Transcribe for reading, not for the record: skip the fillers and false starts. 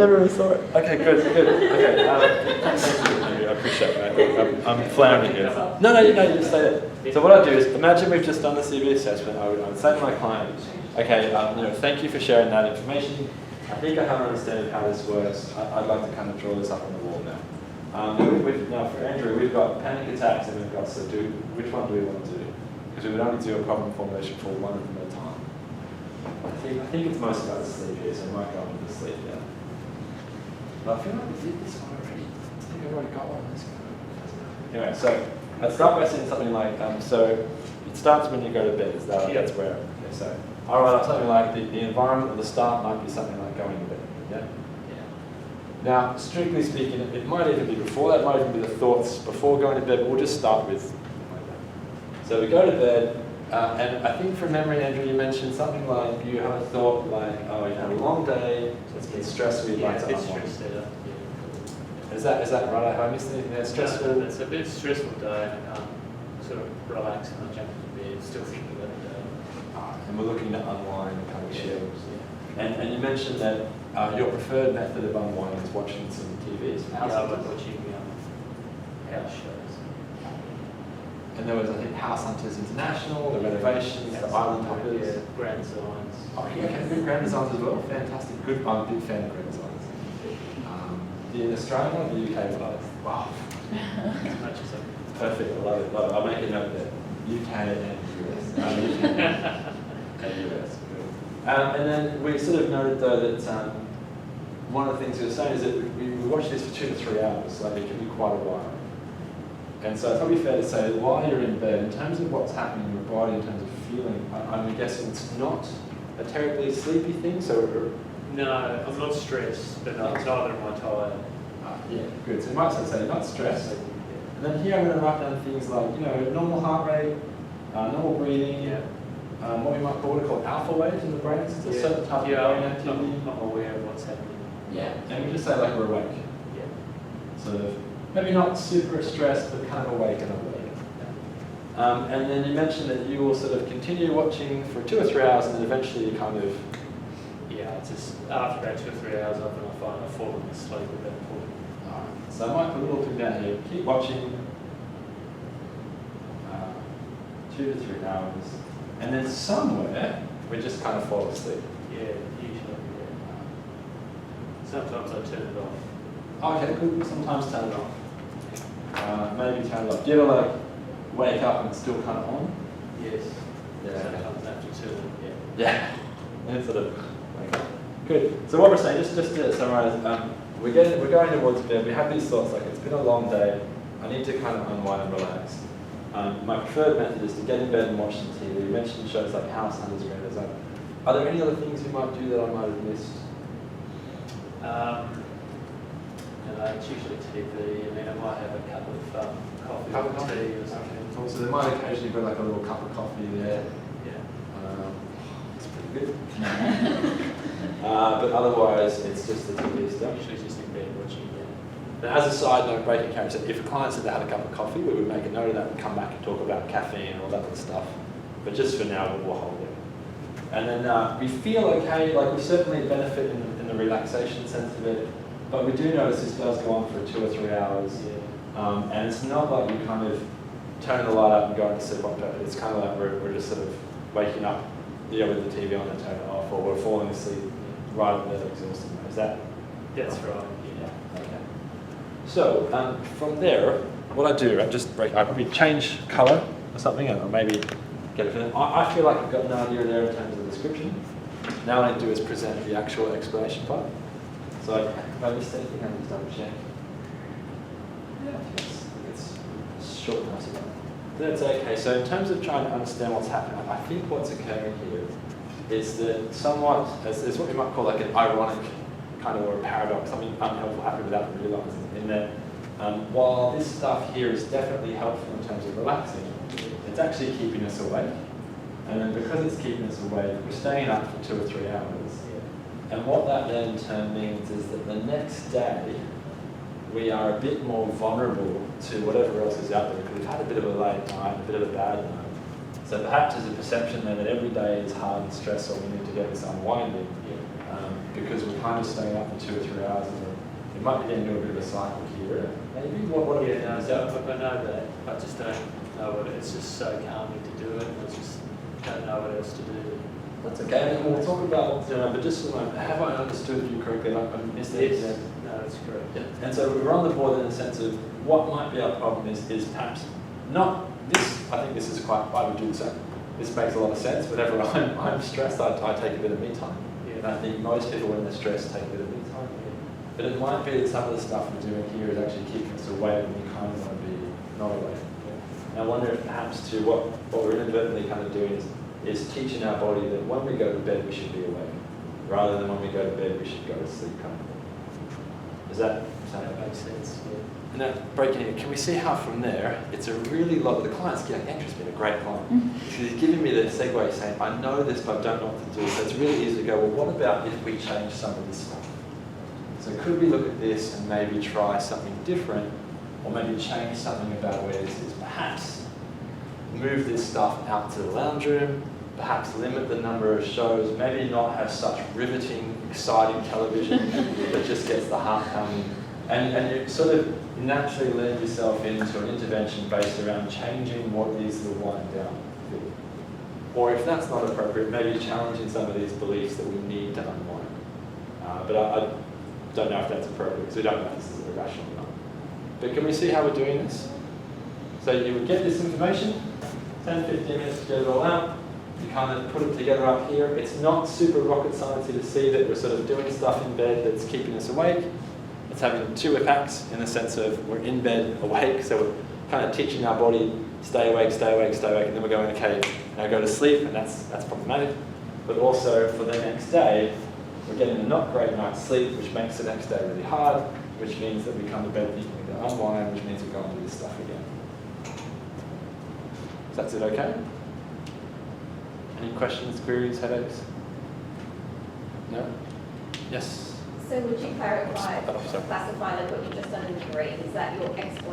never even saw it. Okay, good. Okay, thank you, Andrew. I appreciate it. I'm floundering here. No, you just say it. So what I do is, imagine we've just done the CV assessment. I would say to my client, okay, thank you for sharing that information. I think I have an understanding of how this works. I'd like to kind of draw this up on the wall now. Now for Andrew, we've got panic attacks and we've got which one do we want to do? Because we would only do a problem formulation for one of them at a time. I think it's most about sleep here, so I might go on to the sleep now. But I feel like we did this one already. I think I've already got one. Anyway, so I'd start by saying something like, so it starts when you go to bed. That's where. Okay, so I'll write up something like the environment or the start might be something like going to bed. Yeah. Now, strictly speaking, it might even be before that. It might even be the thoughts before going to bed. But we'll just start with something like that. So we go to bed. And I think from memory, Andrew, you mentioned something like you have a thought like, oh, you had a long day, it's been stressful, you'd like to unwind. Is that right? Have I missed anything there? Stressful? No, it's a bit stressful day, and I can't sort of relax and I jump into bed, still thinking about the day. And we're looking to unwind and kind of chill. And you mentioned that your preferred method of unwinding is watching some TV. I like watching house shows. And there was, I think, House Hunters International, the renovations, the Island Hoppers. Yeah, Grand Designs. Oh, yeah, okay, good Grand Designs as well. Fantastic. Good. I'm a big fan of Grand Designs. The Australian one, the UK one. Wow. As much as I Perfect. I love it. I'll make a note there. UK and US. And US. Good. And then we sort of noted though that one of the things you were saying is that we watch this for 2 to 3 hours. Like it can be quite a while. And so it's probably fair to say that while you're in bed, in terms of what's happening in your body, in terms of feeling, I'm guessing it's not a terribly sleepy thing. So no, I'm not stressed, but neither am I tired. Yeah, good. So you might say you're not stressed. And then here I'm going to write down things like, normal heart rate, normal breathing, what we might call alpha waves in the brain. It's a certain type of brain activity. I'm aware of what's happening. Yeah. And we just say like we're awake. Yeah. Sort of. Maybe not super stressed, but kind of awake and awake. And then you mentioned that you will sort of continue watching for 2 or 3 hours, and then eventually you kind of... Yeah, it's just after about 2 or 3 hours, often I find I've fallen asleep at that point. Alright, so I might put a little thing down here. Keep watching 2 to 3 hours, and then somewhere we just kind of fall asleep. Yeah, usually. Yeah. Sometimes I turn it off. Okay, good. Sometimes turn it off. Maybe turn it off. Do you ever like wake up and it's still kind of on? Yes. Yeah. Sometimes after 2. Yeah. And sort of wake up. Good. So what we're saying, just to summarise, we're going towards bed. We have these thoughts like it's been a long day. I need to kind of unwind and relax. My preferred method is to get in bed and watch some TV. You mentioned shows like House Hunters, Grand Design. Are there any other things you might do that I might have missed? It's usually TV, and then I might have a cup of coffee Cup or of coffee? tea or something. Okay, cool. So there might occasionally be like a little cup of coffee there. Yeah. It's pretty good. But otherwise, it's just the TV stuff. Usually just in bed watching. Now, as a side note, breaking character, if a client said they had a cup of coffee, we would make a note of that and come back and talk about caffeine and all that kind of stuff. But just for now, we'll hold it. And then we feel okay, like we certainly benefit in the relaxation sense of it, but we do notice this does go on for 2 or 3 hours. Yeah. And it's not like we kind of turn the light up and go into sleep on purpose. It's kind of like we're just sort of waking up with the TV on and turn it off, or we're falling asleep right in the exhausted. Is that? That's right. Yeah. Okay. So from there, what I do, I probably change colour or something, or maybe get it. I feel like I've got an idea there in terms of the description. Now what I do is present the actual explanation part. So if I missed anything, I just double check. Yeah, it's short enough. That's okay. So in terms of trying to understand what's happening, I think what's occurring here is that somewhat, is what we might call like an ironic kind of, or a paradox, something unhelpful happening without realising, in that while this stuff here is definitely helpful in terms of relaxing, it's actually keeping us awake. And then because it's keeping us awake, we're staying up for 2 or 3 hours. And what that then in turn means is that the next day, we are a bit more vulnerable to whatever else is out there, because we've had a bit of a late night, a bit of a bad night. So perhaps there's a perception then that every day is hard and stressful, we need to get this unwinding, because because we're kind of staying up for 2 or 3 hours, and we might be getting into a bit of a cycle here. Maybe what Yeah, no, so I know that. I just don't know what it's just so calming to do it. I just don't know what else to do. That's okay. And we'll talk about what's going on, but just for a moment, have I understood you correctly? I missed it. Yes. No, that's correct. Yeah. And so we're on the board in the sense of what might be our problem is perhaps not this. I think this is quite why we do so. This makes a lot of sense. Whenever I'm stressed, I take a bit of me time. Yeah. And I think most people when they're stressed take a bit of me time. But it might be that some of the stuff we're doing here is actually keeping us away when we kind of want to be not away. And I wonder if perhaps too what we're inadvertently kind of doing is teaching our body that when we go to bed we should be awake, rather than when we go to bed we should go to sleep kind of thing. Does that Makes sense. Yeah. And now, breaking it, can we see how from there, it's a really lot, the client's getting, Andrew's been a great client. She's giving me the segue saying, I know this, but I don't know what to do. So it's really easy to go, well, what about if we change some of this stuff? So could we look at this and maybe try something different, or maybe change something about where this is? Perhaps move this stuff out to the lounge room, perhaps limit the number of shows, maybe not have such riveting, exciting television that just gets the heart pounding. And you sort of naturally lend yourself into an intervention based around changing what is the wind down. Or if that's not appropriate, maybe challenging some of these beliefs that we need to unwind. But I don't know if that's appropriate, because we don't know if this is irrational or not. But can we see how we're doing this? So you would get this information, 10, 15 minutes to get it all out. You kind of put it together up here. It's not super rocket science to see that we're sort of doing stuff in bed that's keeping us awake. It's having two impacts in the sense of we're in bed awake, so we're kind of teaching our body stay awake, stay awake, stay awake, and then we're going, okay, now go to sleep, and that's problematic. But also for the next day, we're getting a not great night's sleep, which makes the next day really hard, which means that we come to bed thinking we're going to unwind, which means we're going to do this stuff again. So that's it okay? Any questions, queries, headaches? No? Yes? So would you clarify, Oh, sorry. classify like what you've just done in 3? Is that your exploit